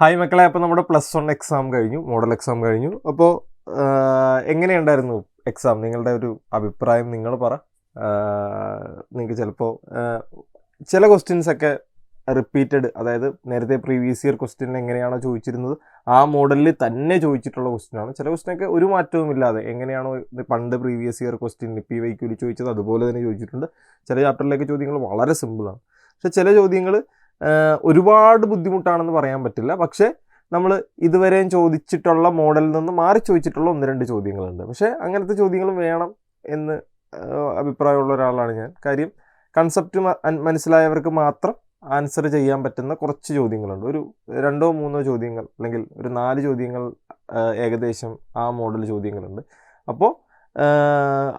Hi മക്കളെ, അപ്പോൾ നമ്മുടെ +1 എക്സാം കഴിഞ്ഞു, മോഡൽ എക്സാം കഴിഞ്ഞു. അപ്പോൾ എങ്ങനെയുണ്ടായിരുന്നു എക്സാം? നിങ്ങളുടെ ഒരു അഭിപ്രായം നിങ്ങൾ പറ. നിങ്ങൾക്ക് ചിലപ്പോൾ ചില ക്വസ്റ്റ്യൻസൊക്കെ റിപ്പീറ്റഡ്, അതായത് നേരത്തെ പ്രീവിയസ് ഇയർ ക്വസ്റ്റ്യൻ എങ്ങനെയാണോ ചോദിച്ചിരുന്നത് ആ മോഡലിൽ തന്നെ ചോദിച്ചിട്ടുള്ള ക്വസ്റ്റ്യനാണ്. ചില ക്വസ്റ്റ്യനൊക്കെ ഒരു മാറ്റവും ഇല്ലാതെ എങ്ങനെയാണോ ഇത് പണ്ട് പ്രീവിയസ് ഇയർ ക്വസ്റ്റ്യൻ PYQ ചോദിച്ചത് അതുപോലെ തന്നെ ചോദിച്ചിട്ടുണ്ട്. ചില ചാപ്റ്ററിലേക്ക് ചോദ്യങ്ങൾ വളരെ സിമ്പിളാണ്, പക്ഷെ ചില ചോദ്യങ്ങൾ ഒരുപാട് ബുദ്ധിമുട്ടാണെന്ന് പറയാൻ പറ്റില്ല. പക്ഷേ നമ്മൾ ഇതുവരെയും ചോദിച്ചിട്ടുള്ള മോഡലിൽ നിന്ന് മാറി ചോദിച്ചിട്ടുള്ള 1-2 ചോദ്യങ്ങളുണ്ട്. പക്ഷേ അങ്ങനത്തെ ചോദ്യങ്ങളും വേണം എന്ന് അഭിപ്രായമുള്ള ഒരാളാണ് ഞാൻ. കാര്യം കൺസെപ്റ്റ് മനസ്സിലായവർക്ക് മാത്രം ആൻസർ ചെയ്യാൻ പറ്റുന്ന കുറച്ച് ചോദ്യങ്ങളുണ്ട്. ഒരു 2-3 ചോദ്യങ്ങൾ അല്ലെങ്കിൽ ഒരു 4 ചോദ്യങ്ങൾ ഏകദേശം ആ മോഡൽ ചോദ്യങ്ങളുണ്ട്. അപ്പോൾ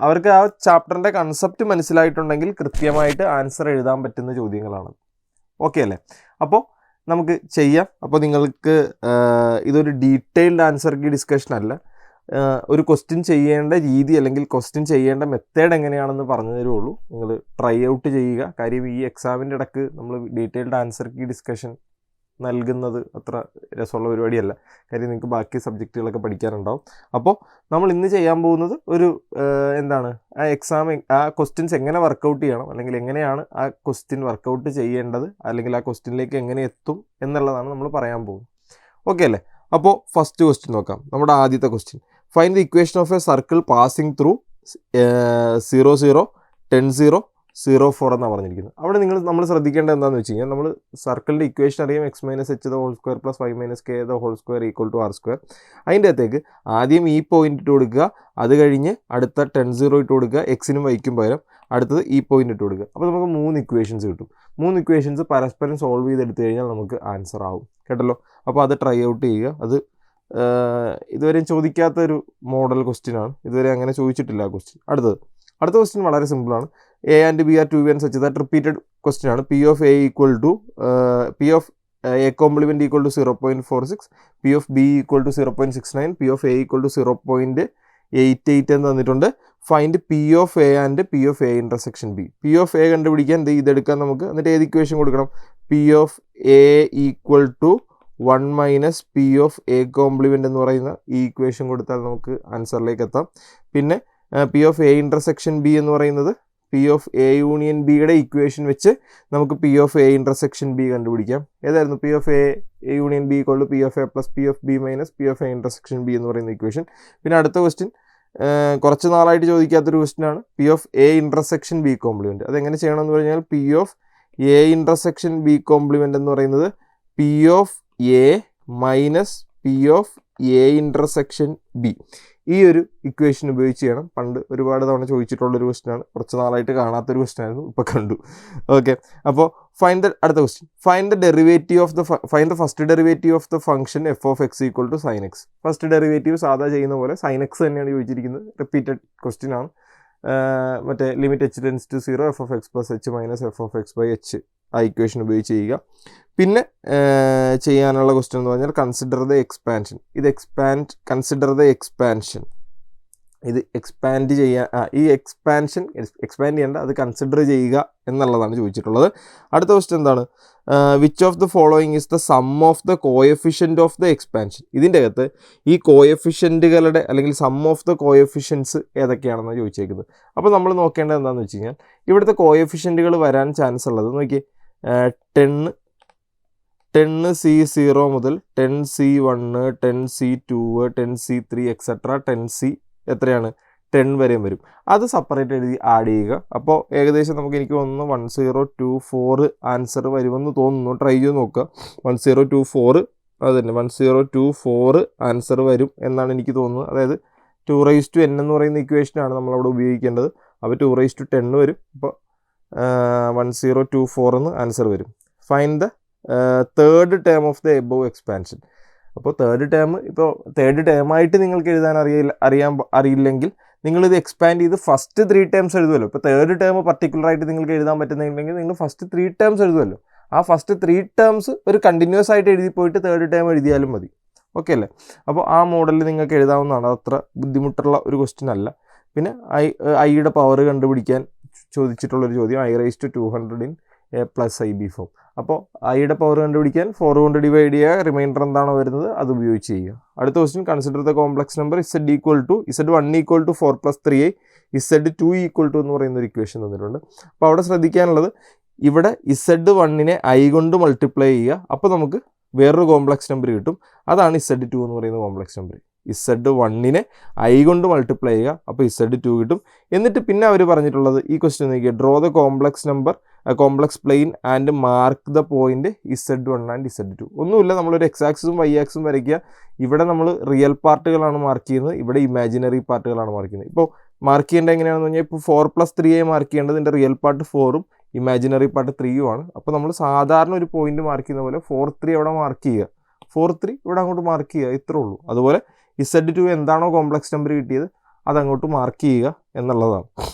അവർക്ക് ആ ചാപ്റ്ററിൻ്റെ കൺസെപ്റ്റ് മനസ്സിലായിട്ടുണ്ടെങ്കിൽ കൃത്യമായിട്ട് ആൻസർ എഴുതാൻ പറ്റുന്ന ചോദ്യങ്ങളാണ്. ഓക്കെ അല്ലേ? അപ്പോൾ നമുക്ക് ചെയ്യാം. അപ്പോൾ നിങ്ങൾക്ക് ഇതൊരു ഡീറ്റെയിൽഡ് ആൻസർ കീ ഡിസ്കഷൻ അല്ല, ഒരു ക്വസ്റ്റ്യൻ ചെയ്യേണ്ട രീതി അല്ലെങ്കിൽ ക്വസ്റ്റ്യൻ ചെയ്യേണ്ട മെത്തേഡ് എങ്ങനെയാണെന്ന് പറഞ്ഞു തരുള്ളൂ. നിങ്ങൾ ട്രൈ ഔട്ട് ചെയ്യുക. കാര്യം ഈ എക്സാമിൻ്റെ ഇടയ്ക്ക് നമ്മൾ ഡീറ്റെയിൽഡ് ആൻസർ കീ ഡിസ്കഷൻ നൽകുന്നത് അത്ര രസമുള്ള പരിപാടിയല്ല. കാര്യം നിങ്ങൾക്ക് ബാക്കി സബ്ജക്റ്റുകളൊക്കെ പഠിക്കാനുണ്ടാവും. അപ്പോൾ നമ്മൾ ഇന്ന് ചെയ്യാൻ പോകുന്നത് ഒരു ആ എക്സാം ആ ക്വസ്റ്റ്യൻസ് എങ്ങനെ വർക്കൗട്ട് ചെയ്യണം, അല്ലെങ്കിൽ എങ്ങനെയാണ് ആ ക്വസ്റ്റ്യൻ വർക്കൗട്ട് ചെയ്യേണ്ടത്, അല്ലെങ്കിൽ ആ ക്വസ്റ്റ്യനിലേക്ക് എങ്ങനെ എത്തും എന്നുള്ളതാണ് നമ്മൾ പറയാൻ പോകുന്നത്. ഓക്കെ അല്ലേ? അപ്പോൾ ഫസ്റ്റ് ക്വസ്റ്റ്യൻ നോക്കാം. നമ്മുടെ ആദ്യത്തെ question, find the equation of A circle passing through 0 0 10 0 0 4 എന്നാണ് പറഞ്ഞിരിക്കുന്നത്. അവിടെ നമ്മൾ ശ്രദ്ധിക്കേണ്ടത് എന്താണെന്ന് വെച്ച് കഴിഞ്ഞാൽ, നമ്മൾ സർക്കിളിൻ്റെ ഇക്വേഷൻ അറിയാം, x - h² + y - k² = r². അതിൻ്റെ അകത്തേക്ക് ആദ്യം ഈ പോയിന്റ് ഇട്ട് കൊടുക്കുക, അത് കഴിഞ്ഞ് അടുത്ത 10 0 ഇട്ട് കൊടുക്കുക, എക്സിനും വൈക്കും പകരം അടുത്തത് ഈ പോയിന്റ് ഇട്ട് കൊടുക്കുക. അപ്പോൾ നമുക്ക് 3 ഇക്വേഷൻസ് കിട്ടും. 3 ഇക്വേഷൻസ് പരസ്പരം സോൾവ് ചെയ്തെടുത്തു കഴിഞ്ഞാൽ നമുക്ക് ആൻസർ ആവും. കേട്ടല്ലോ? അപ്പോൾ അത് ട്രൈ ഔട്ട് ചെയ്യുക. അത് ഇതുവരെയും ചോദിക്കാത്തൊരു മോഡൽ ക്വസ്റ്റ്യൻ ആണ്. ഇതുവരെ അങ്ങനെ ചോദിച്ചിട്ടില്ല ആ ക്വസ്റ്റ്യൻ. അടുത്ത ക്വസ്റ്റ്യൻ വളരെ സിമ്പിളാണ്. A and B are 2 events such that repeated question ആണ്. P of A equal to P of A complement equal to 0.46, P of B equal to 0.69, P of A equal to 0.88 എന്ന് തന്നിട്ടുണ്ട്. Find P of A and P of A intersection B. P of A കണ്ടുപിടിക്കാൻ ഇതെടുക്കാൻ നമുക്ക്. എന്നിട്ട് ഏത് equation കൊടുക്കണം? P of A equal to 1 - P of A complement എന്ന് പറയുന്ന ഈ ഇക്വേഷൻ കൊടുത്താൽ നമുക്ക് ആൻസറിലേക്ക് എത്താം. പിന്നെ P of A intersection B എന്ന് പറയുന്നത് P of A യൂണിയൻ ബിയുടെ ഇക്വേഷൻ വെച്ച് നമുക്ക് P of A intersection B കണ്ടുപിടിക്കാം. ഏതായിരുന്നു? P of A union B = P of A + P of B - P of A intersection B എന്ന് പറയുന്ന equation. പിന്നെ അടുത്ത ക്വസ്റ്റ്യൻ കുറച്ച് നാളായിട്ട് ചോദിക്കാത്തൊരു ക്വസ്റ്റ്യൻ ആണ്. P of A intersection B complement. അതെങ്ങനെ ചെയ്യണമെന്ന് പറഞ്ഞാൽ P of A intersection B complement എന്ന് പറയുന്നത് P of A - P of A intersection B. ഈ ഒരു ഇക്വേഷൻ ഉപയോഗിച്ച് ചെയ്യണം. പണ്ട് ഒരുപാട് തവണ ചോദിച്ചിട്ടുള്ളൊരു ക്വസ്റ്റ്യനാണ്, കുറച്ച് നാളായിട്ട് കാണാത്തൊരു ക്വസ്റ്റ്യൻ ആയിരുന്നു, ഇപ്പോൾ കണ്ടു. ഓക്കെ, അപ്പോൾ അടുത്ത question, find the first derivative of the function f of x = sin x. First derivative സാധാ ചെയ്യുന്ന പോലെ sin x തന്നെയാണ് ചോദിച്ചിരിക്കുന്നത്. റിപ്പീറ്റഡ് ക്വസ്റ്റ്യൻ ആണ്. മറ്റേ limit h → 0 f of x + h - f of x / h ആ ഇക്വേഷൻ ഉപയോഗിച്ച് ചെയ്യുക. പിന്നെ ചെയ്യാനുള്ള ക്വസ്റ്റ്യൻ എന്ന് പറഞ്ഞാൽ കൺസിഡർ ദ എക്സ്പാൻഷൻ. ഇത് എക്സ്പാൻഡ് ചെയ്യാൻ ഈ എക്സ്പാൻഡ് ചെയ്യേണ്ട, അത് കൺസിഡർ ചെയ്യുക എന്നുള്ളതാണ് ചോദിച്ചിട്ടുള്ളത്. അടുത്ത ക്വസ്റ്റ്യൻ എന്താണ്? Which of the following is the sum of the coefficient of the expansion. ഇതിൻ്റെ അകത്ത് ഈ കോഎഫിഷ്യൻറ്റുകളുടെ അല്ലെങ്കിൽ സം ഓഫ് ദ കോഎഫിഷ്യൻസ് ഏതൊക്കെയാണെന്നാണ് ചോദിച്ചേക്കുന്നത്. അപ്പോൾ നമ്മൾ നോക്കേണ്ടത് എന്താണെന്ന് വെച്ച് കഴിഞ്ഞാൽ, ഇവിടുത്തെ കോഎഫിഷ്യൻറ്റുകൾ വരാൻ ചാൻസ് ഉള്ളത് നോക്കിയേ, 10C0 മുതൽ 10C1 10C2 10C3 etcetera 10C എത്രയാണ് 10 വരെയും വരും. അത് സെപ്പറേറ്റ് എഴുതി ആഡ് ചെയ്യുക. അപ്പോൾ ഏകദേശം എനിക്ക് തോന്നുന്നു 1024 ആൻസർ വരുമെന്ന് തോന്നുന്നു. ട്രൈ ചെയ്ത് നോക്കുക. 1024 അത് തന്നെ 1024 ആൻസർ വരും എന്നാണ് എനിക്ക് തോന്നുന്നത്. അതായത് 2n എന്ന് പറയുന്ന ഇക്വേഷനാണ് നമ്മളവിടെ ഉപയോഗിക്കേണ്ടത്. അപ്പോൾ 210 വരും. അപ്പോൾ 1024 എന്ന് ആൻസർ വരും. Find the third term of the above expansion. അപ്പോൾ തേർഡ് ടേമായിട്ട് നിങ്ങൾക്ക് എഴുതാൻ അറിയില്ലെങ്കിൽ നിങ്ങളിത് എക്സ്പാൻഡ് ചെയ്ത് ഫസ്റ്റ് 3 ടേംസ് എഴുതുമല്ലോ. ഇപ്പോൾ തേർഡ് ടേം പർട്ടിക്കുലറായിട്ട് നിങ്ങൾക്ക് എഴുതാൻ പറ്റുന്നുണ്ടെങ്കിൽ നിങ്ങൾ ഫസ്റ്റ് 3 ടേംസ് എഴുതുമല്ലോ. ആ ഫസ്റ്റ് 3 ടേംസ് ഒരു കണ്ടിന്യൂസ് ആയിട്ട് എഴുതി പോയിട്ട് തേർഡ് ടേം എഴുതിയാലും മതി. ഓക്കെ അല്ലേ? അപ്പോൾ ആ മോഡലിൽ നിങ്ങൾക്ക് എഴുതാവുന്നതാണ്. അത്ര ബുദ്ധിമുട്ടുള്ള ഒരു ക്വസ്റ്റ്യൻ അല്ല. പിന്നെ ഐയുടെ പവർ കണ്ടുപിടിക്കാൻ ചോദിച്ചിട്ടുള്ളൊരു ചോദ്യം, I raised to 200 in A plus I B form. അപ്പോൾ ഐയുടെ പവർ കണ്ടുപിടിക്കാൻ 4 കൊണ്ട് ഡിവൈഡ് ചെയ്യുക, റിമൈൻഡർ എന്താണോ വരുന്നത് അത് ഉപയോഗിച്ച് ചെയ്യുക. അടുത്ത question, consider the complex number Z1 equal to 4 + 3i, Z2 equal to എന്ന് പറയുന്ന ഒരു ഇക്വേഷൻ തന്നിട്ടുണ്ട്. അപ്പോൾ അവിടെ ശ്രദ്ധിക്കാനുള്ളത്, ഇവിടെ Z1നെ i കൊണ്ട് മൾട്ടിപ്ലൈ ചെയ്യുക, അപ്പോൾ നമുക്ക് വേറൊരു കോംപ്ലക്സ് നമ്പർ കിട്ടും. അതാണ് Z2 എന്ന് പറയുന്ന കോംപ്ലക്സ് നമ്പർ. Z1നെ i കൊണ്ട് മൾട്ടിപ്ലൈ ചെയ്യുക, അപ്പോൾ Z2 കിട്ടും. എന്നിട്ട് പിന്നെ അവർ പറഞ്ഞിട്ടുള്ളത് ഈ ക്വസ്റ്റ്യൻ നോക്കിയാൽ, draw the complex plain and mark the point Z1 and Z2. ഒന്നുമില്ല, നമ്മളൊരു എക്സ് ആക്സിസും വൈ ആക്സിസും വരയ്ക്കുക. ഇവിടെ നമ്മൾ റിയൽ പാർട്ടുകളാണ് മാർക്ക് ചെയ്യുന്നത്, ഇവിടെ ഇമാജിനറി പാർട്ടുകളാണ് മാർക്ക് ചെയ്യുന്നത്. ഇപ്പോൾ മാർക്ക് ചെയ്യേണ്ടത് എങ്ങനെയാണെന്ന് പറഞ്ഞാൽ, ഇപ്പോൾ 4 + 3i മാർക്ക് ചെയ്യേണ്ടത് ഇതിൻ്റെ റിയൽ പാർട്ട് 4ഉം ഇമാജിനറി പാർട്ട് 3ഉം ആണ്. അപ്പോൾ നമ്മൾ സാധാരണ ഒരു പോയിന്റ് മാർക്ക് ചെയ്യുന്ന പോലെ 4-3 അവിടെ മാർക്ക് ചെയ്യുക, 4-3 ഇവിടെ അങ്ങോട്ട് മാർക്ക് ചെയ്യുക, ഇത്രേ ഉള്ളൂ. അതുപോലെ Z2 എന്താണോ കോംപ്ലക്സ് നമ്പർ കിട്ടിയത് അതങ്ങോട്ട് മാർക്ക് ചെയ്യുക എന്നുള്ളതാണ്.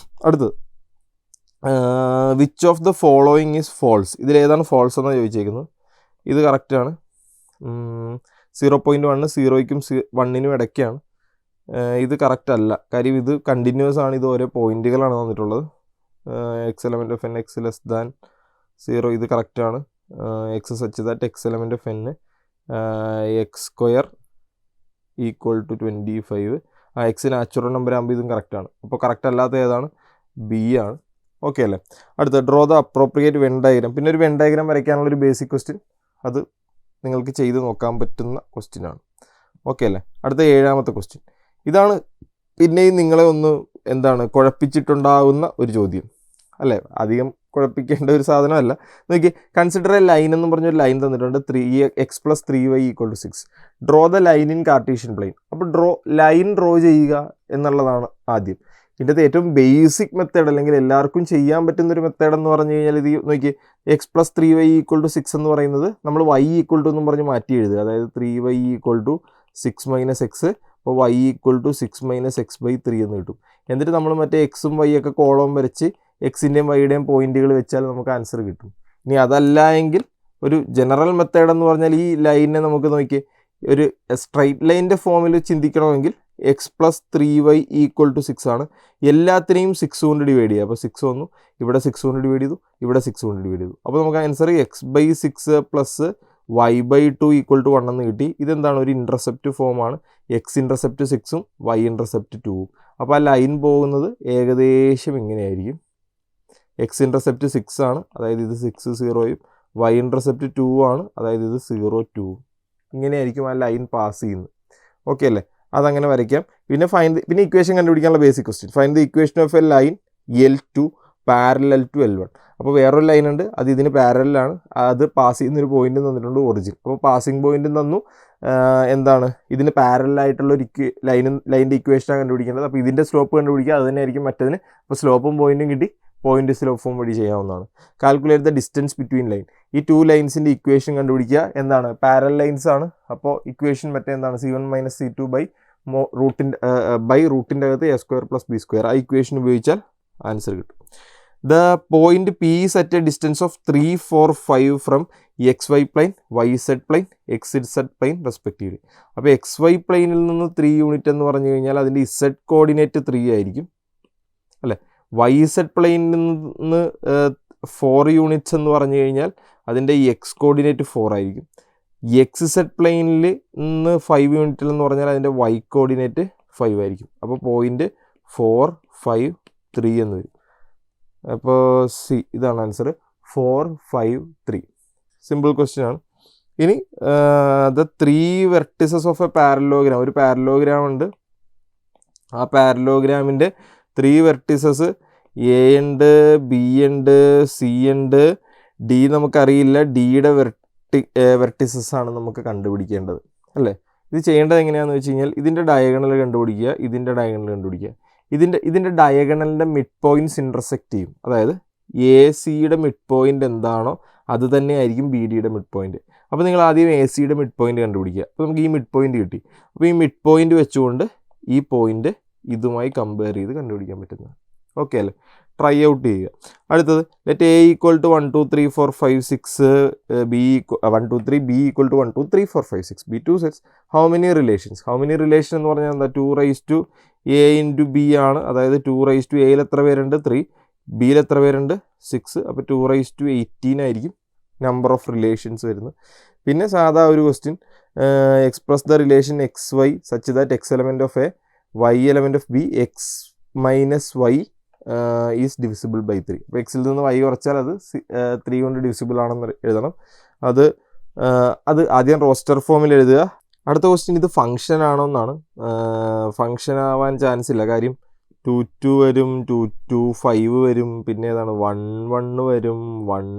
അടുത്തത്, which of the following is false. ഇതിലേതാണ് ഫോൾസ് എന്നാണ് ചോദിച്ചേക്കുന്നത്. ഇത് കറക്റ്റാണ്. 0.1 0യ്ക്കും 1നും ഇടയ്ക്കാണ്. ഇത് കറക്റ്റ് അല്ല, കാര്യം ഇത് കണ്ടിന്യൂസ് ആണ്, ഇത് ഓരോ പോയിന്റുകളാണ് തന്നിട്ടുള്ളത്. X element of n x less than 0 ഇത് കറക്റ്റാണ്. X such that x element of n x² equal to 25. X natural number ആകുമ്പോൾ ഇതും കറക്റ്റാണ്. അപ്പോൾ കറക്റ്റ് അല്ലാത്ത ഏതാണ്? ബി ആണ്. ഓക്കെ അല്ലേ? അടുത്ത, draw the appropriate when diagram. പിന്നെ ഒരു വെൻ ഡയഗ്രാം വരയ്ക്കാനുള്ളൊരു ബേസിക് ക്വസ്റ്റ്യൻ, അത് നിങ്ങൾക്ക് ചെയ്ത് നോക്കാൻ പറ്റുന്ന ക്വസ്റ്റ്യൻ ആണ്. ഓക്കെ അല്ലേ? അടുത്ത 7ാമത്തെ ക്വസ്റ്റ്യൻ. ഇതാണ് പിന്നെയും നിങ്ങളെ ഒന്ന് കുഴപ്പിച്ചിട്ടുണ്ടാകുന്ന ഒരു ചോദ്യം അല്ലേ? അധികം കുഴപ്പിക്കേണ്ട ഒരു സാധനമല്ല. നോക്കി, കൺസിഡർ എ ലൈൻ എന്ന് പറഞ്ഞൊരു ലൈൻ തന്നിട്ടുണ്ട്. 3x + 3y = 6. Draw the line in Cartesian plane. അപ്പോൾ ലൈൻ ഡ്രോ ചെയ്യുക എന്നുള്ളതാണ് ആദ്യം. ഇതിൻ്റെ ഏറ്റവും ബേസിക് മെത്തേഡ്, അല്ലെങ്കിൽ എല്ലാവർക്കും ചെയ്യാൻ പറ്റുന്നൊരു മെത്തേഡ് എന്ന് പറഞ്ഞു കഴിഞ്ഞാൽ, ഇത് നോക്കി, x + 3y = 6 എന്ന് പറയുന്നത് നമ്മൾ y = എന്നും പറഞ്ഞ് മാറ്റി എഴുതുക. അതായത് 3y = 6 - x, അപ്പോൾ y = 6 - x/3 എന്ന് കിട്ടും. എന്നിട്ട് നമ്മൾ മറ്റേ എക്സും വൈ ഒക്കെ കോളം വരച്ച് എക്സിൻ്റെയും വൈയുടെയും പോയിന്റുകൾ വെച്ചാൽ നമുക്ക് ആൻസർ കിട്ടും. ഇനി അതല്ല എങ്കിൽ ഒരു ജനറൽ മെത്തേഡ് എന്ന് പറഞ്ഞാൽ, ഈ ലൈനിനെ നമുക്ക് നോക്കി ഒരു സ്ട്രൈറ്റ് ലൈനിൻ്റെ ഫോമിൽ ചിന്തിക്കണമെങ്കിൽ x + 3y = 6 ആണ്. എല്ലാത്തിനെയും 6 കൊണ്ട് ഡിവൈഡ് ചെയ്യുക. അപ്പോൾ 6 വന്നു, ഇവിടെ 6 കൊണ്ട് ഡിവൈഡ് ചെയ്തു, ഇവിടെ 6 കൊണ്ട് ഡിവൈഡ് ചെയ്തു. അപ്പോൾ നമുക്ക് ആൻസർ x/6 + y/2 = 1 എന്ന് കിട്ടി. ഇതെന്താണ്? ഒരു ഇൻ്റർസെപ്റ്റ് ഫോമാണ്. x ഇൻ്റർസെപ്റ്റ് 6ഉം y ഇൻ്റർസെപ്റ്റ് 2ഉം. അപ്പോൾ ആ ലൈൻ പോകുന്നത് ഏകദേശം ഇങ്ങനെയായിരിക്കും. x ഇൻ്റർസെപ്റ്റ് 6 ആണ്, അതായത് ഇത് 6 0യും, y ഇൻ്റർസെപ്റ്റ് 2 ആണ്, അതായത് ഇത് 0 2ഉം. ഇങ്ങനെയായിരിക്കും ആ ലൈൻ പാസ് ചെയ്യുന്നത്. ഓക്കെ അല്ലേ? അതങ്ങനെ വരയ്ക്കാം. പിന്നെ ഇക്വേഷൻ കണ്ടുപിടിക്കാനുള്ള basic question, find the equation of a line L2 parallel to L1. അപ്പോൾ വേറൊരു ലൈൻ ഉണ്ട്, അത് ഇതിന് പാരലാണ്, അത് പാസ് ചെയ്യുന്നൊരു പോയിന്റ് തന്നിട്ടുണ്ട്, ഒറിജിൻ. അപ്പോൾ പാസിംഗ് പോയിന്റും തന്നു, ഇതിന് പാരലായിട്ടുള്ളൊരു ലൈനിൻ്റെ ഇക്വേഷനാണ് കണ്ടുപിടിക്കേണ്ടത്. അപ്പോൾ ഇതിൻ്റെ സ്ലോപ്പ് കണ്ടുപിടിക്കുക, അത് തന്നെ ആയിരിക്കും മറ്റതിന്. അപ്പോൾ സ്ലോപ്പും പോയിന്റും കിട്ടി, പോയിന്റ് സ്ലോപ്പ് ഫോം വഴി ചെയ്യാവുന്നതാണ്. Calculate the distance between line. ഈ 2 ലൈൻസിൻ്റെ ഇക്വേഷൻ കണ്ടുപിടിക്കുക. പാരൽ ലൈൻസ് ആണ്. അപ്പോൾ ഇക്വേഷൻ C1 - C2 റൂട്ടിൻ്റെ അകത്ത് a² + b². ആ ഇക്വേഷൻ ഉപയോഗിച്ചാൽ ആൻസർ കിട്ടും. The point P is at a distance of 3, 4, 5 from XY plane, YZ plane, XZ plane respectively. അപ്പോൾ XY പ്ലെയിനിൽ നിന്ന് 3 യൂണിറ്റ് എന്ന് പറഞ്ഞു കഴിഞ്ഞാൽ അതിൻ്റെ Z കോർഡിനേറ്റ് 3 ആയിരിക്കും അല്ലേ? YZ പ്ലെയിനിൽ നിന്ന് 4 യൂണിറ്റ്സ് എന്ന് പറഞ്ഞു കഴിഞ്ഞാൽ അതിൻ്റെ X കോർഡിനേറ്റ് 4 ആയിരിക്കും. XZ പ്ലെയിനിൽ നിന്ന് 5 യൂണിറ്റിൽ എന്ന് പറഞ്ഞാൽ അതിൻ്റെ Y കോർഡിനേറ്റ് 5 ആയിരിക്കും. അപ്പോൾ പോയിന്റ് 4, 5, 3 എന്ന് വരും. അപ്പോൾ ഇതാണ് ആൻസർ, 4, 5, 3. സിമ്പിൾ ക്വസ്റ്റ്യൻ ആണ്. ഇനി the 3 vertices of A parallelogram. ഒരു പാരലോഗ്രാം ഉണ്ട്, ആ പാരലോഗ്രാമിൻ്റെ 3 വെർട്ടിസസ് A ഉണ്ട്, B ഉണ്ട്, C ഉണ്ട്, D നമുക്കറിയില്ല. ഡിയുടെ വെർട്ടിസസ് ആണ് നമുക്ക് കണ്ടുപിടിക്കേണ്ടത് അല്ലേ? ഇത് ചെയ്യേണ്ടത് എങ്ങനെയാണെന്ന് വെച്ച് കഴിഞ്ഞാൽ, ഇതിൻ്റെ ഡയഗണൽ കണ്ടുപിടിക്കുക, ഇതിൻ്റെ ഡയഗണൽ കണ്ടുപിടിക്കുക. ഇതിൻ്റെ ഡയഗണലിൻ്റെ മിഡ് പോയിൻറ്റ്സ് ഇൻ്റർസെക്റ്റ് ചെയ്യും. അതായത് AC-യുടെ മിഡ് പോയിൻ്റ് എന്താണോ അത് തന്നെ ആയിരിക്കും BD-യുടെ മിഡ് പോയിൻറ്റ്. അപ്പോൾ നിങ്ങൾ ആദ്യം AC-യുടെ മിഡ് പോയിൻറ്റ് കണ്ടുപിടിക്കുക. അപ്പോൾ നമുക്ക് ഈ മിഡ് പോയിൻറ്റ് കിട്ടി. അപ്പോൾ ഈ മിഡ് പോയിൻറ്റ് വെച്ചുകൊണ്ട് ഈ പോയിൻറ്റ് ഇതുമായി കമ്പയർ ചെയ്ത് കണ്ടുപിടിക്കാൻ പറ്റുന്നത്. ഓക്കെ അല്ലേ? ട്രൈ ഔട്ട് ചെയ്യുക. അടുത്തത്, let A = 1 2 3 4 5 6, B 1 2 3, B = 1 2 3 4 5 6. B2 sets how many relations? എന്ന് പറഞ്ഞാൽ എന്താ? 2 raised to A into B ആണ്. അതായത് 2 raised to Aയിൽ എത്ര പേരുണ്ട്? 3. ബിയിൽ എത്ര പേരുണ്ട് 6, അപ്പോൾ 2/18 ആയിരിക്കും നമ്പർ ഓഫ് റിലേഷൻസ് വരുന്നത്. പിന്നെ സാധാ ഒരു question, express the relation x y such that x element of a y element of b x minus y is divisible by 3. അപ്പോൾ എക്സിൽ നിന്ന് വൈ കുറച്ചാൽ അത് 3 കൊണ്ട് ഡിവിസിബിൾ ആണെന്ന് എഴുതണം. അത് ആദ്യം റോസ്റ്റർ ഫോമിൽ എഴുതുക. അടുത്ത ക്വസ്റ്റ്യൻ, ഇത് ഫംഗ്ഷൻ ആണോ എന്നാണ്. ഫംഗ്ഷൻ ആവാൻ ചാൻസ് ഇല്ല, കാര്യം 2 വരും, 2 5 വരും, പിന്നെ ഏതാണ് 1 വരും, 1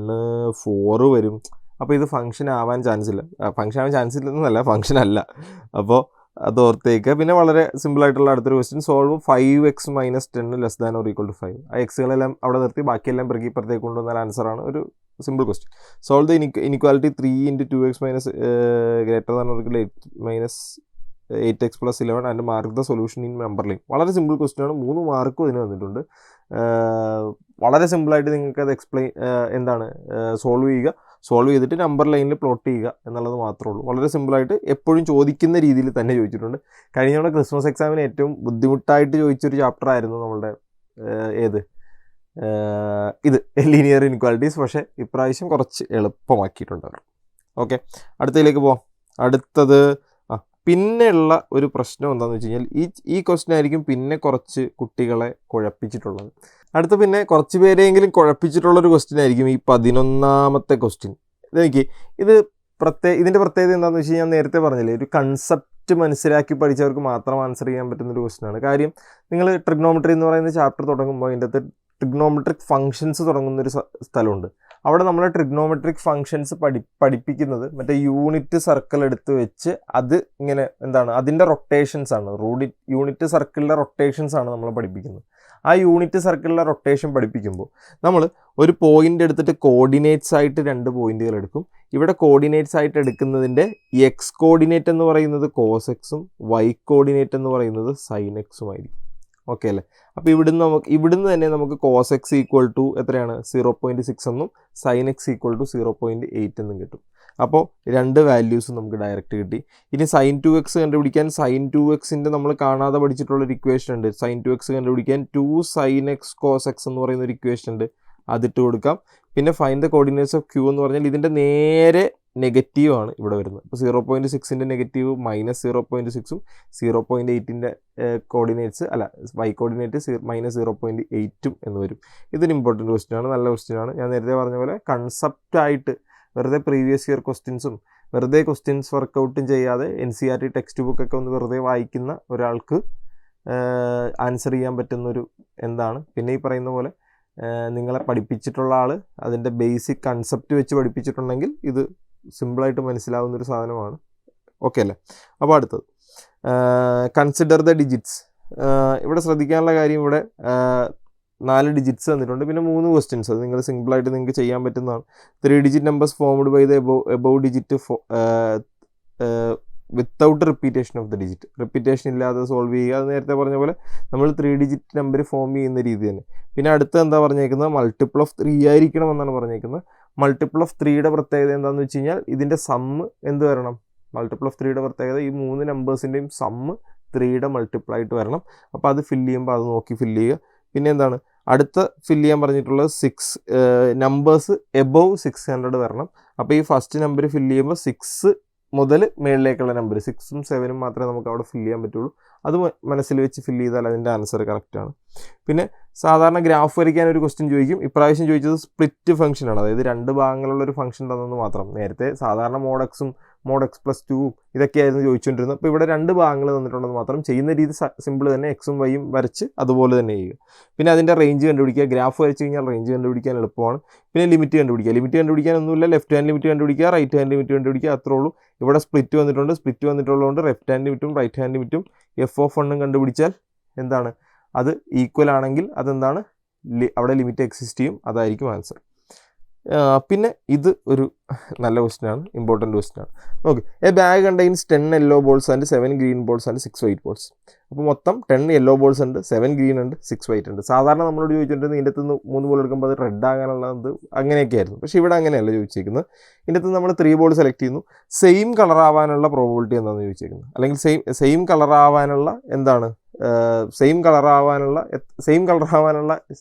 4 വരും. അപ്പോൾ ഇത് ഫംഗ്ഷൻ ആവാൻ ചാൻസ് ഇല്ല. ഫംഗ്ഷൻ ആവാൻ ചാൻസ് ഇല്ലെന്നല്ല, ഫംഗ്ഷൻ അല്ല. അപ്പോൾ അത് ഓർത്തേക്കുക. പിന്നെ വളരെ സിമ്പിളായിട്ടുള്ള അടുത്തൊരു ക്വസ്റ്റ്യൻ, സോൾവ് 5x - 10 <= 5. ആ എക്സുകളെല്ലാം അവിടെ നിർത്തി ബാക്കിയെല്ലാം പെറുക്കി ഇപ്പുറത്തേക്ക് കൊണ്ടുവന്നാൽ ആൻസറാണ്. ഒരു simple question. Solve the inequality 3 × 2x - > 8x + 11 and mark the solution in number line. വളരെ സിമ്പിൾ ക്വസ്റ്റ്യൻ ആണ്. 3 മാർക്കും ഇതിന് വന്നിട്ടുണ്ട്. വളരെ സിമ്പിളായിട്ട് നിങ്ങൾക്ക് അത് സോൾവ് ചെയ്യുക. സോൾവ് ചെയ്തിട്ട് നമ്പർ ലൈനിൽ പ്ലോട്ട് ചെയ്യുക എന്നുള്ളത് മാത്രമേ ഉള്ളൂ. വളരെ സിമ്പിളായിട്ട് എപ്പോഴും ചോദിക്കുന്ന രീതിയിൽ തന്നെ ചോദിച്ചിട്ടുണ്ട്. കഴിഞ്ഞ തവണ ക്രിസ്മസ് എക്സാമിന് ഏറ്റവും ബുദ്ധിമുട്ടായിട്ട് ചോദിച്ചൊരു ചാപ്റ്റർ ആയിരുന്നു നമ്മളുടെ ഇത് ലീനിയർ ഇൻക്വാലിറ്റീസ്. പക്ഷേ ഇപ്രാവശ്യം കുറച്ച് എളുപ്പമാക്കിയിട്ടുണ്ട് അവർ. ഓക്കെ, അടുത്തതിലേക്ക് പോവാം. അടുത്തത് പിന്നെയുള്ള ഒരു പ്രശ്നം എന്താണെന്ന് വെച്ച് കഴിഞ്ഞാൽ ഈ ക്വസ്റ്റ്യൻ ആയിരിക്കും പിന്നെ കുറച്ച് കുട്ടികളെ കുഴപ്പിച്ചിട്ടുള്ളത്. അടുത്ത പിന്നെ കുറച്ച് പേരെങ്കിലും കുഴപ്പിച്ചിട്ടുള്ളൊരു ക്വസ്റ്റ്യൻ ആയിരിക്കും ഈ 11ാമത്തെ ക്വസ്റ്റ്യൻ. ഇതിൻ്റെ പ്രത്യേകത എന്താണെന്ന് വെച്ച് കഴിഞ്ഞാൽ ഞാൻ നേരത്തെ പറഞ്ഞില്ലേ, ഒരു കൺസെപ്റ്റ് മനസ്സിലാക്കി പഠിച്ചവർക്ക് മാത്രം ആൻസർ ചെയ്യാൻ പറ്റുന്നൊരു ക്വസ്റ്റ്യനാണ്. കാര്യം നിങ്ങൾ ട്രിഗ്നോമെട്രി എന്ന് പറയുന്ന ചാപ്റ്റർ തുടങ്ങുമ്പോൾ അതിൻ്റെ അകത്ത് ട്രിഗ്നോമെട്രിക് ഫങ്ഷൻസ് തുടങ്ങുന്നൊരു സ്ഥലമുണ്ട്. അവിടെ നമ്മൾ ട്രിഗ്നോമെട്രിക് ഫങ്ഷൻസ് പഠിപ്പിക്കുന്നത് മറ്റേ യൂണിറ്റ് സർക്കിൾ എടുത്ത് വെച്ച് അത് ഇങ്ങനെ അതിൻ്റെ റൊട്ടേഷൻസ് ആണ്. യൂണിറ്റ് സർക്കിളിലെ റൊട്ടേഷൻസ് ആണ് നമ്മൾ പഠിപ്പിക്കുന്നത്. ആ യൂണിറ്റ് സർക്കിളിലെ റൊട്ടേഷൻ പഠിപ്പിക്കുമ്പോൾ നമ്മൾ ഒരു പോയിന്റ് എടുത്തിട്ട് കോർഡിനേറ്റ്സ് ആയിട്ട് 2 പോയിന്റുകൾ എടുക്കും. ഇവിടെ കോർഡിനേറ്റ്സ് ആയിട്ട് എടുക്കുന്നതിൻ്റെ എക്സ് കോർഡിനേറ്റ് എന്ന് പറയുന്നത് കോസ് എക്സും വൈ കോർഡിനേറ്റ് എന്ന് പറയുന്നത് സൈൻ എക്സും ആയിരിക്കും. ഓക്കെ അല്ലേ? അപ്പോൾ ഇവിടുന്ന് തന്നെ നമുക്ക് കോസ് എക്സ് ഈക്വൽ ടു എത്രയാണ് 0.6 എന്നും സൈൻ എക്സ് ഈക്വൽ ടു 0.8 എന്നും കിട്ടും. അപ്പോൾ 2 വാല്യൂസും നമുക്ക് ഡയറക്റ്റ് കിട്ടി. ഇനി sin 2x കണ്ടുപിടിക്കാൻ sin 2xൻ്റെ നമ്മൾ കാണാതെ പഠിച്ചിട്ടുള്ളൊരു ഇക്വേഷൻ ഉണ്ട്. sin 2x കണ്ടുപിടിക്കാൻ 2 sin x cos x എന്ന് പറയുന്ന ഒരു ഇക്വേഷൻ ഉണ്ട്, അതിട്ട് കൊടുക്കാം. പിന്നെ find the coordinates of Q എന്ന് പറഞ്ഞാൽ ഇതിൻ്റെ നേരെ നെഗറ്റീവ് ആണ് ഇവിടെ വരുന്നത്. അപ്പോൾ 0.6ൻ്റെ നെഗറ്റീവ് -0.6ഉം 0.8ൻ്റെ കോർഡിനേറ്റ്സ് വൈ കോർഡിനേറ്റ് -0.8ഉം എന്ന് വരും. ഇതൊരു ഇമ്പോർട്ടൻറ്റ് ക്വസ്റ്റ്യൻ ആണ്, നല്ല ക്വസ്റ്റ്യൻ ആണ്. ഞാൻ നേരത്തെ പറഞ്ഞ പോലെ കൺസെപ്റ്റായിട്ട് വെറുതെ പ്രീവിയസ് ഇയർ ക്വസ്റ്റ്യൻസും വെറുതെ ക്വസ്റ്റ്യൻസ് വർക്കൗട്ടും ചെയ്യാതെ NCERT ടെക്സ്റ്റ് ബുക്കൊക്കെ ഒന്ന് വെറുതെ വായിക്കുന്ന ഒരാൾക്ക് ആൻസർ ചെയ്യാൻ പറ്റുന്നൊരു പിന്നെ ഈ പറയുന്ന പോലെ നിങ്ങളെ പഠിപ്പിച്ചിട്ടുള്ള ആൾ അതിൻ്റെ ബേസിക് കൺസെപ്റ്റ് വെച്ച് പഠിപ്പിച്ചിട്ടുണ്ടെങ്കിൽ ഇത് സിമ്പിളായിട്ട് മനസ്സിലാവുന്നൊരു സാധനമാണ്. ഓക്കെ അല്ലേ? അപ്പോൾ അടുത്തത് കൺസിഡർ ദ ഡിജിറ്റ്സ്. ഇവിടെ ശ്രദ്ധിക്കാനുള്ള കാര്യം, ഇവിടെ 4 ഡിജിറ്റ്സ് തന്നിട്ടുണ്ട്, പിന്നെ 3 ക്വസ്റ്റ്യൻസ്. അത് നിങ്ങൾ സിമ്പിളായിട്ട് നിങ്ങൾക്ക് ചെയ്യാൻ പറ്റുന്നതാണ്. 3 digit numbers formed by the above digit without repetition of the digit. Repetition ഇല്ലാതെ സോൾവ് ചെയ്യുക. അത് നേരത്തെ പറഞ്ഞ പോലെ നമ്മൾ 3 ഡിജിറ്റ് നമ്പർ ഫോം ചെയ്യുന്ന രീതി തന്നെ. പിന്നെ അടുത്ത് പറഞ്ഞേക്കുന്നത് മൾട്ടിപ്പിൾ ഓഫ് 3 ആയിരിക്കണം എന്നാണ് പറഞ്ഞേക്കുന്നത്. മൾട്ടിപ്പിൾ ഓഫ് 3യുടെ പ്രത്യേകത എന്താണെന്ന് വെച്ച് കഴിഞ്ഞാൽ ഇതിൻ്റെ സമ്മ് വരണം. മൾട്ടിപ്പിൾ ഓഫ് 3യുടെ പ്രത്യേകത ഈ 3 നമ്പേഴ്സിൻ്റെയും സമ്മ് 3യുടെ മൾട്ടിപ്പിൾ ആയിട്ട് വരണം. അപ്പോൾ അത് ഫില്ല് ചെയ്യുമ്പോൾ അത് നോക്കി ഫില്ല് ചെയ്യുക. പിന്നെ അടുത്ത ഫില്ല് ചെയ്യാൻ പറഞ്ഞിട്ടുള്ളത് 6 നമ്പേഴ്സ് എബവ് 600 വരണം. അപ്പോൾ ഈ ഫസ്റ്റ് നമ്പർ ഫില്ല് ചെയ്യുമ്പോൾ 6 മുതൽ മേളിലേക്കുള്ള നമ്പർ 6ഉം 7ഉം മാത്രമേ നമുക്ക് അവിടെ ഫില്ല് ചെയ്യാൻ പറ്റുള്ളൂ. അത് മനസ്സിൽ വെച്ച് ഫില്ല് ചെയ്താൽ അതിൻ്റെ ആൻസർ കറക്റ്റാണ്. പിന്നെ സാധാരണ ഗ്രാഫ് വരയ്ക്കാൻ ഒരു ക്വസ്റ്റ്യൻ ചോദിക്കും. ഇപ്രാവശ്യം ചോദിച്ചത് സ്പ്ലിറ്റ് ഫംഗ്ഷനാണ്, അതായത് 2 ഭാഗങ്ങളുള്ളൊരു ഫംഗ്ഷൻ തന്നെന്ന് മാത്രം. നേരത്തെ സാധാരണ mod x+2 ഇതൊക്കെയായിരുന്നു ചോദിച്ചുകൊണ്ടിരുന്നത്. അപ്പോൾ ഇവിടെ 2 ഭാഗങ്ങൾ തന്നിട്ടുണ്ടെന്ന് മാത്രം. ചെയ്യുന്ന രീതി സിമ്പിൾ തന്നെ, എക്സും വൈയും വരച്ച് അതുപോലെ തന്നെ ചെയ്യുക. പിന്നെ അതിൻ്റെ റേഞ്ച് കണ്ടുപിടിക്കുക. ഗ്രാഫ് വരച്ച് കഴിഞ്ഞാൽ റേഞ്ച് കണ്ടുപിടിക്കാൻ എളുപ്പമാണ്. പിന്നെ ലിമിറ്റ് കണ്ടുപിടിക്കാനൊന്നുമില്ല. ലെഫ്റ്റ് ഹാൻഡ് ലിമിറ്റ് കണ്ടുപിടിക്കുക, റൈറ്റ് ഹാൻഡ് ലിമിറ്റ് കണ്ടുപിടിക്കുക, അത്രേ ഉള്ളൂ. ഇവിടെ സ്പ്ലിറ്റ് വന്നിട്ടുള്ളതുകൊണ്ട് ലെഫ്റ്റ് ഹാൻഡ് ലിമിറ്റും റൈറ്റ് ഹാൻഡ് ലിമിറ്റും f(1) കണ്ടുപിടിച്ചാൽ അത് ഈക്വൽ ആണെങ്കിൽ അവിടെ ലിമിറ്റ് എക്സിസ്റ്റ് ചെയ്യും, അതായിരിക്കും ആൻസർ. പിന്നെ ഇത് ഒരു നല്ല ക്വസ്റ്റ്യനാണ്, ഇമ്പോർട്ടൻറ്റ് ക്വസ്റ്റ്യനാണ്. Okay, A bag contains 10 yellow balls and 7 green balls and 6 white balls. അപ്പോൾ മൊത്തം 10 യെല്ലോ ബോൾസ് ഉണ്ട്, 7 ഗ്രീൻ ഉണ്ട്, 6 വൈറ്റ് ഉണ്ട്. സാധാരണ നമ്മളോട് ചോദിച്ചിട്ടുണ്ട് ഇതിൻ്റെ അകത്ത് 3 ബോൾ എടുക്കുമ്പോൾ അത് റെഡ് ആകാനുള്ളത് അങ്ങനെയൊക്കെ ആയിരുന്നു. പക്ഷേ ഇവിടെ അങ്ങനെയല്ല ചോദിച്ചേക്കുന്നത്. ഇതിൻ്റെ അകത്ത് നമ്മൾ 3 ബോൾ സെലക്ട് ചെയ്യുന്നു. സെയിം കളർ ആവാനുള്ള പ്രോബിലിറ്റി എന്താണെന്ന് ചോദിച്ചേക്കുന്നത്, അല്ലെങ്കിൽ സെയിം കളർ ആവാനുള്ള സെയിം കളർ ആവാനുള്ള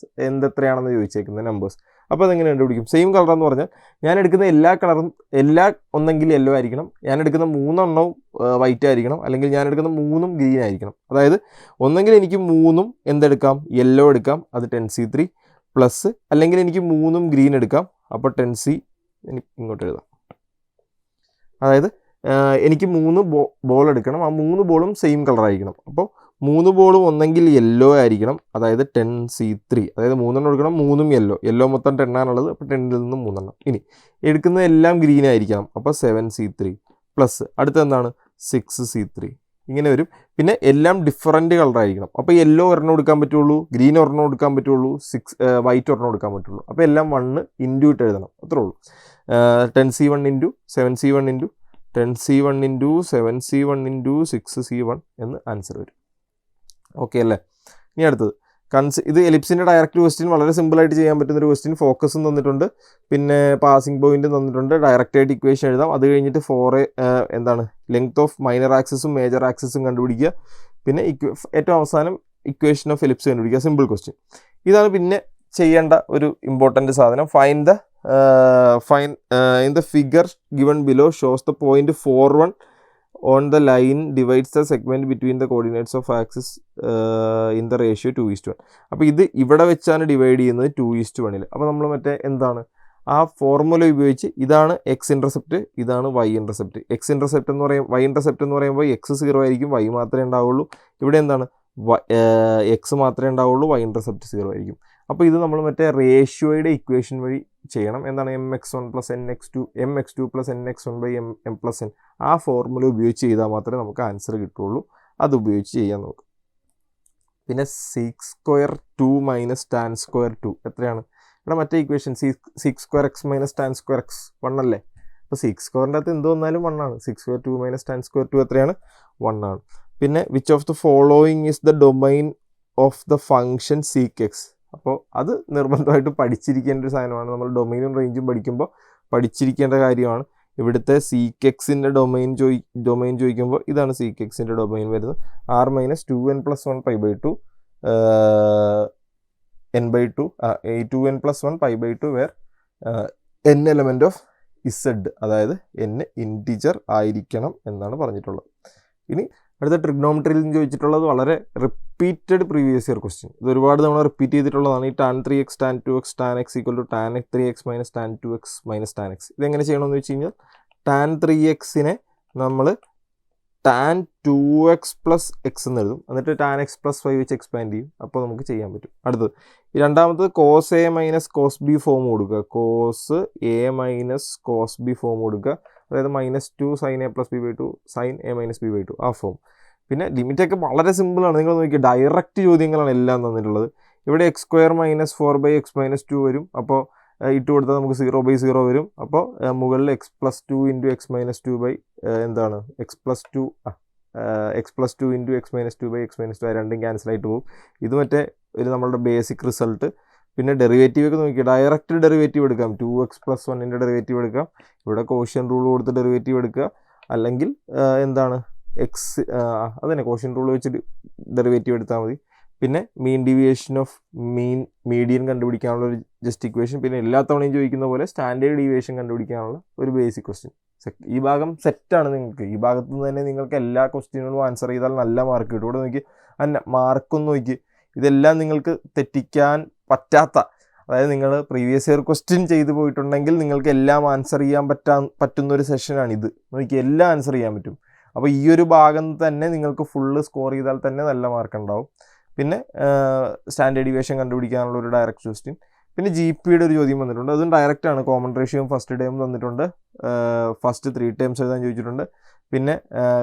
എന്തെത്രയാണെന്ന് ചോദിച്ചേക്കുന്നത് നമ്പേഴ്സ്. അപ്പോൾ അതെങ്ങനെ കണ്ടുപിടിക്കും? സെയിം കളർ എന്ന് പറഞ്ഞാൽ ഞാൻ എടുക്കുന്ന എല്ലാ കളറും ഒന്നെങ്കിൽ യെല്ലോ ആയിരിക്കണം, ഞാൻ എടുക്കുന്ന 3 എണ്ണവും വൈറ്റ് ആയിരിക്കണം, അല്ലെങ്കിൽ ഞാൻ എടുക്കുന്ന 3 ഗ്രീൻ ആയിരിക്കണം. അതായത് ഒന്നെങ്കിൽ എനിക്ക് 3 എന്തെടുക്കാം, യെല്ലോ എടുക്കാം, അത് 10C3 പ്ലസ്, അല്ലെങ്കിൽ എനിക്ക് 3 ഗ്രീൻ എടുക്കാം, അപ്പോൾ 10C ഇങ്ങോട്ട് എഴുതാം. അതായത് എനിക്ക് 3 ബോൾ എടുക്കണം, ആ 3 ബോളും സെയിം കളർ ആയിരിക്കണം. അപ്പോൾ 3 ബോളും ഒന്നെങ്കിൽ യെല്ലോ ആയിരിക്കണം, അതായത് 10C3, അതായത് 3 എടുക്കണം, 3 യെല്ലോ മൊത്തം 10 ആണുള്ളത്, അപ്പോൾ 10ൽ നിന്ന് 3. ഇനി എടുക്കുന്നത് എല്ലാം ഗ്രീൻ ആയിരിക്കണം, അപ്പോൾ 7C3 പ്ലസ് അടുത്തെന്താണ് 6C3, ഇങ്ങനെ വരും. പിന്നെ എല്ലാം ഡിഫറൻറ്റ് കളർ ആയിരിക്കണം, അപ്പോൾ യെല്ലോ ഒരെണ്ണം എടുക്കാൻ പറ്റുള്ളൂ, ഗ്രീൻ ഒരെണ്ണം എടുക്കാൻ പറ്റുള്ളൂ, വൈറ്റ് ഒരെണ്ണം എടുക്കാൻ പറ്റുള്ളൂ. അപ്പോൾ എല്ലാം 1 ഇൻറ്റു ഇട്ട് എഴുതണം, അത്രേ ഉള്ളൂ. 10C1 into 7C1 into 10C1 into 7C1 into 6C1 എന്ന് ആൻസർ വരും. ഓക്കെ അല്ലേ? ഇനി അടുത്തത് ഇത് എലിപ്സിൻ്റെ ഡയറക്റ്റ് ക്വസ്റ്റ്യൻ, വളരെ സിമ്പിളായിട്ട് ചെയ്യാൻ പറ്റുന്നൊരു ക്വസ്റ്റ്യൻ. ഫോക്കസും തന്നിട്ടുണ്ട്, പിന്നെ പാസിംഗ് പോയിന്റും തന്നിട്ടുണ്ട്, ഡയറക്റ്റായിട്ട് ഇക്വേഷൻ എഴുതാം. അത് കഴിഞ്ഞിട്ട് ലെങ്ത് ഓഫ് മൈനർ ആക്സിസും മേജർ ആക്സിസും കണ്ടുപിടിക്കുക. പിന്നെ ഏറ്റവും അവസാനം ഇക്വേഷൻ ഓഫ് എലിപ്സ് കണ്ടുപിടിക്കുക. സിമ്പിൾ ക്വസ്റ്റ്യൻ ഇതാണ്. പിന്നെ ചെയ്യേണ്ട ഒരു ഇമ്പോർട്ടൻറ്റ് സാധനം, fine in the figure given below shows the point 41 on the line divides the segment between the coordinates of axis in the ratio 2:1. അപ്പോൾ ഇത് ഇവിടെ വെച്ചാണ് ഡിവൈഡ് ചെയ്യുന്നത് 2:1. അപ്പോൾ നമ്മൾ ആ ഫോർമുല ഉപയോഗിച്ച് ഇതാണ് എക്സ് ഇൻ്റർസെപ്റ്റ്, ഇതാണ് വൈ ഇൻ്റർസെപ്റ്റ്. വൈ ഇൻ്റർസെപ്റ്റ് എന്ന് പറയുമ്പോൾ എക്സ് 0 ആയിരിക്കും, വൈ മാത്രമേ ഉണ്ടാവുള്ളൂ. ഇവിടെ എക്സ് മാത്രമേ ഉണ്ടാവുള്ളൂ, വൈ ഇൻ്റർസെപ്റ്റ് 0 ആയിരിക്കും. അപ്പോൾ ഇത് നമ്മൾ റേഷ്യോയുടെ ഇക്വേഷൻ വഴി ചെയ്യണം. mx1 + nx2 mx2 + nx1/m + n, ആ ഫോർമുല ഉപയോഗിച്ച് ചെയ്താൽ മാത്രമേ നമുക്ക് ആൻസർ കിട്ടുള്ളൂ. അത് ഉപയോഗിച്ച് ചെയ്യാൻ നോക്കും. പിന്നെ sec² 2 - tan² 2 എത്രയാണ്? ഇവിടെ മറ്റേ equation sec² x - tan² x 1 അല്ലേ? അപ്പോൾ sec²ൻ്റെ അകത്ത് എന്ത് വന്നാലും 1 ആണ്. sec² 2 - tan² 2 എത്രയാണ്? 1 ആണ്. പിന്നെ which of the following is the domain of the function sec x. അപ്പോൾ അത് നിർബന്ധമായിട്ട് പഠിച്ചിരിക്കേണ്ട ഒരു സാധനമാണ്. നമ്മൾ ഡൊമൈനും റേഞ്ചും പഠിക്കുമ്പോൾ പഠിച്ചിരിക്കേണ്ട കാര്യമാണ്. ഇവിടുത്തെ sec xൻ്റെ ഡൊമൈൻ ചോദിക്കുമ്പോൾ ഇതാണ് sec xൻ്റെ ഡൊമൈൻ വരുന്നത്. r - 2n + 1 π/2 n/2 2n + 1 π/2 where n element of z, അതായത് n ഇൻറ്റിജർ ആയിരിക്കണം എന്നാണ് പറഞ്ഞിട്ടുള്ളത്. ഇനി അടുത്ത ട്രിഗ്നോമെട്രിയിൽ നിന്ന് ചോദിച്ചിട്ടുള്ളത് വളരെ റിപ്പീറ്റഡ് പ്രീവിയസ് ഇയർ ക്വസ്റ്റ്യൻ. ഇത് ഒരുപാട് തവണ റിപ്പീറ്റ് ചെയ്തിട്ടുള്ളതാണ്. ഈ tan 3x tan 2x tan x = tan 3x - tan 2x - tan x. ഇതെങ്ങനെ ചെയ്യണമെന്ന് വെച്ച് കഴിഞ്ഞാൽ tan 3xനെ നമ്മൾ tan 2x + x എന്ന് എഴുതും, എന്നിട്ട് tan x + 5 വെച്ച് എക്സ്പാൻഡ് ചെയ്യും. അപ്പോൾ നമുക്ക് ചെയ്യാൻ പറ്റും. അടുത്തത് രണ്ടാമത്തത് cos a - cos b form കൊടുക്കുക. cos a - cos b form കൊടുക്കുക, അതായത് -2 sin a + b/2 sin a - b/2 ആ ഫോം. പിന്നെ ലിമിറ്റൊക്കെ വളരെ സിമ്പിളാണ്. നിങ്ങൾ നോക്കിയാൽ ഡയറക്റ്റ് ചോദ്യങ്ങളാണ് എല്ലാം തന്നിട്ടുള്ളത്. ഇവിടെ x² - 4/x - 2 വരും. അപ്പോൾ ഇട്ട് കൊടുത്താൽ നമുക്ക് 0/0 വരും. അപ്പോൾ മുകളിൽ x + 2 × x - 2 x + 2 x + 2 × x - 2/x - 2 രണ്ടും ക്യാൻസൽ ആയിട്ട് പോകും. ഇത് നമ്മളുടെ ബേസിക് റിസൾട്ട്. പിന്നെ ഡെറിവേറ്റീവ് ഒക്കെ നോക്കി ഡയറക്റ്റ് ഡെറിവേറ്റീവ് എടുക്കാം. 2x + 1ൻ്റെ ഡെറിവേറ്റീവ് എടുക്കാം. ഇവിടെ കോഷ്യൻ റൂൾ കൊടുത്ത് ഡെറിവേറ്റീവ് എടുക്കുക, അല്ലെങ്കിൽ അതന്നെ കോഷ്യൻ റൂൾ വെച്ച് ഡെറിവേറ്റീവ് എടുത്താൽ മതി. പിന്നെ മീഡിയൻ കണ്ടുപിടിക്കാനുള്ള ഒരു ജസ്റ്റ് ഇക്വേഷൻ. പിന്നെ എല്ലാ തവണയും ചോദിക്കുന്ന പോലെ സ്റ്റാൻഡേർഡ് ഡീവിയേഷൻ കണ്ടുപിടിക്കാനുള്ള ഒരു ബേസിക് ക്വസ്റ്റ്യൻ. ഈ ഭാഗം സെറ്റാണ് നിങ്ങൾക്ക്. ഈ ഭാഗത്തു നിന്ന് തന്നെ നിങ്ങൾക്ക് എല്ലാ ക്വസ്റ്റ്യനുകളും ആൻസർ ചെയ്താൽ നല്ല മാർക്ക് കിട്ടും. ഇവിടെ നോക്കി മാർക്കൊന്ന് നോക്കി, ഇതെല്ലാം നിങ്ങൾക്ക് തെറ്റിക്കാൻ പറ്റാത്ത, അതായത് നിങ്ങൾ പ്രീവിയസ് ഇയർ ക്വസ്റ്റ്യൻ ചെയ്തു പോയിട്ടുണ്ടെങ്കിൽ നിങ്ങൾക്ക് എല്ലാം ആൻസർ ചെയ്യാൻ പറ്റുന്നൊരു സെഷനാണിത്. നോക്കി എല്ലാം ആൻസർ ചെയ്യാൻ പറ്റും. അപ്പോൾ ഈ ഒരു ഭാഗം തന്നെ നിങ്ങൾക്ക് ഫുള്ള് സ്കോർ ചെയ്താൽ തന്നെ നല്ല മാർക്ക് ഉണ്ടാവും. പിന്നെ സ്റ്റാൻഡേർഡ് ഡീവിയേഷൻ കണ്ടുപിടിക്കാനുള്ള ഒരു ഡയറക്റ്റ് ക്വസ്റ്റ്യൻ. പിന്നെ GPയുടെ ഒരു ചോദ്യം വന്നിട്ടുണ്ട്. അതും ഡയറക്റ്റാണ്. കോമൺ റേഷ്യോയും ഫസ്റ്റ് ടേം തന്നിട്ടുണ്ട്. ഫസ്റ്റ് 3 ടേംസ് എഴുതാൻ ചോദിച്ചിട്ടുണ്ട്. പിന്നെ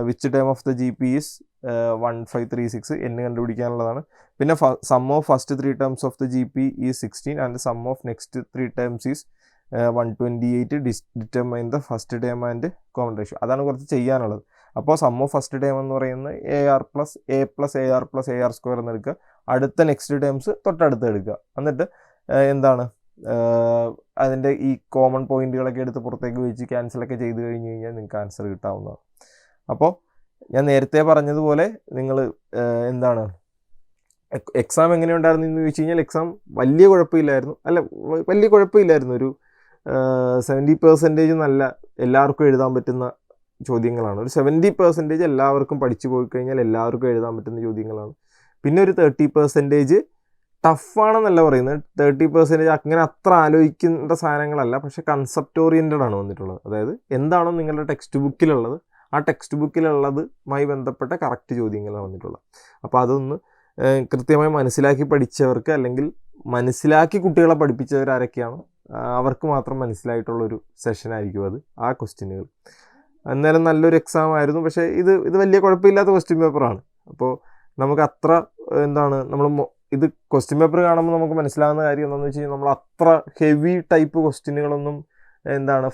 which term of the GP is 1536 എന്ന് കണ്ടുപിടിക്കാനുള്ളതാണ്. പിന്നെ sum of first 3 terms of the GP is 16 and sum of next 3 terms is 128. Determine the first term and common ratio. അതാണ് കുറച്ച് ചെയ്യാനുള്ളത്. അപ്പോൾ സം ഓഫ് ഫസ്റ്റ് ടേം എന്ന് പറയുന്നത് AR + A + AR + AR² എന്ന് എടുക്കുക. അടുത്ത നെക്സ്റ്റ് ടേംസ് തൊട്ടടുത്ത് എടുക്കുക. എന്നിട്ട് അതിൻ്റെ ഈ കോമൺ പോയിന്റുകളൊക്കെ എടുത്ത് പുറത്തേക്ക് വെച്ച് ക്യാൻസലൊക്കെ ചെയ്ത് കഴിഞ്ഞ് കഴിഞ്ഞാൽ നിങ്ങൾക്ക് ആൻസർ കിട്ടാവുന്നതാണ്. അപ്പോൾ ഞാൻ നേരത്തെ പറഞ്ഞതുപോലെ നിങ്ങൾ എക്സാം എങ്ങനെയുണ്ടായിരുന്നു എന്ന് ചോദിച്ചു കഴിഞ്ഞാൽ എക്സാം വലിയ കുഴപ്പമില്ലായിരുന്നു. വലിയ കുഴപ്പമില്ലായിരുന്നു. ഒരു 70% നല്ല എല്ലാവർക്കും എഴുതാൻ പറ്റുന്ന ചോദ്യങ്ങളാണ്. ഒരു 70% എല്ലാവർക്കും പഠിച്ചു പോയി കഴിഞ്ഞാൽ എല്ലാവർക്കും എഴുതാൻ പറ്റുന്ന ചോദ്യങ്ങളാണ്. പിന്നെ ഒരു 30% ടഫാണെന്നല്ല പറയുന്നത്, 30% അങ്ങനെ അത്ര ആലോചിക്കേണ്ട സാധനങ്ങളല്ല, പക്ഷെ കൺസെപ്റ്റ് ഓറിയൻറ്റഡ് ആണ് വന്നിട്ടുള്ളത്. അതായത് എന്താണോ നിങ്ങളുടെ ടെക്സ്റ്റ് ബുക്കിലുള്ളത് ആ ടെക്സ്റ്റ് ബുക്കിലുള്ളതുമായി ബന്ധപ്പെട്ട കറക്റ്റ് ചോദ്യങ്ങളാണ് വന്നിട്ടുള്ളത്. അപ്പോൾ അതൊന്ന് കൃത്യമായി മനസ്സിലാക്കി പഠിച്ചവർക്ക്, അല്ലെങ്കിൽ മനസ്സിലാക്കി കുട്ടികളെ പഠിപ്പിച്ചവരാരൊക്കെയാണ് അവർക്ക് മാത്രം മനസ്സിലായിട്ടുള്ളൊരു സെഷനായിരിക്കും അത്, ആ ക്വസ്റ്റ്യനുകൾ. എന്നാലും നല്ലൊരു എക്സാം ആയിരുന്നു. പക്ഷേ ഇത് വലിയ കുഴപ്പമില്ലാത്ത ക്വസ്റ്റ്യൻ പേപ്പറാണ്. അപ്പോൾ നമുക്ക് അത്ര നമ്മൾ ഇത് ക്വസ്റ്റ്യൻ പേപ്പർ കാണുമ്പോൾ നമുക്ക് മനസ്സിലാകുന്ന കാര്യം എന്താണെന്ന് വെച്ച് കഴിഞ്ഞാൽ നമ്മൾ അത്ര ഹെവി ടൈപ്പ് ക്വസ്റ്റ്യനുകളൊന്നും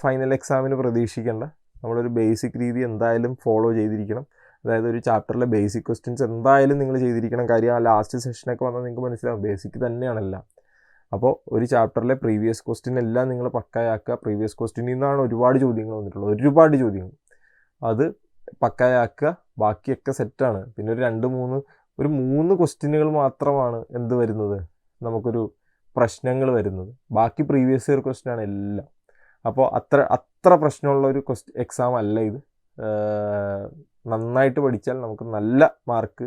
ഫൈനൽ എക്സാമിന് പ്രതീക്ഷിക്കേണ്ട. നമ്മളൊരു ബേസിക് രീതി എന്തായാലും ഫോളോ ചെയ്തിരിക്കണം. അതായത് ഒരു ചാപ്റ്ററിലെ ബേസിക് ക്വസ്റ്റ്യൻസ് എന്തായാലും നിങ്ങൾ ചെയ്തിരിക്കണം. കാര്യം ആ ലാസ്റ്റ് സെഷനൊക്കെ വന്നാൽ നിങ്ങൾക്ക് മനസ്സിലാവും ബേസിക് തന്നെയാണെല്ലാം. അപ്പോൾ ഒരു ചാപ്റ്ററിലെ പ്രീവിയസ് ക്വസ്റ്റ്യൻ എല്ലാം നിങ്ങൾ പക്കയാക്കുക. പ്രീവിയസ് ക്വസ്റ്റ്യനിൽ നിന്നാണ് ഒരുപാട് ചോദ്യങ്ങൾ വന്നിട്ടുള്ളത്, ഒരുപാട് ചോദ്യങ്ങൾ. അത് പക്കയാക്കുക. ബാക്കിയൊക്കെ സെറ്റാണ്. പിന്നെ ഒരു 3 ക്വസ്റ്റ്യനുകൾ മാത്രമാണ് എന്ത് വരുന്നത്, നമുക്കൊരു പ്രശ്നങ്ങൾ വരുന്നത്. ബാക്കി പ്രീവിയസ് ഇയർ ക്വസ്റ്റ്യനാണ് എല്ലാം. അപ്പോൾ അത്ര പ്രശ്നമുള്ള ഒരു എക്സാം അല്ല ഇത്. നന്നായിട്ട് പഠിച്ചാൽ നമുക്ക് നല്ല മാർക്ക്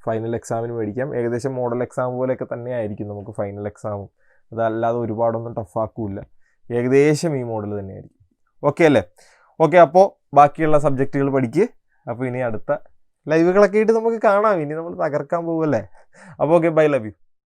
ഫൈനൽ എക്സാമിന് മേടിക്കാം. ഏകദേശം മോഡൽ എക്സാം പോലെയൊക്കെ തന്നെ ആയിരിക്കും നമുക്ക് ഫൈനൽ എക്സാമും. അതല്ലാതെ ഒരുപാടൊന്നും ടഫാക്കില്ല. ഏകദേശം ഈ മോഡൽ തന്നെയായിരിക്കും. ഓക്കെ അല്ലേ? ഓക്കെ, അപ്പോൾ ബാക്കിയുള്ള സബ്ജക്റ്റുകൾ പഠിക്കുക. അപ്പോൾ ഇനി അടുത്ത ലൈവുകളൊക്കെ ആയിട്ട് നമുക്ക് കാണാം. ഇനി നമ്മൾ തകർക്കാൻ പോകുമല്ലേ. അപ്പോൾ ഓക്കെ, ബൈ, ലവ് യു.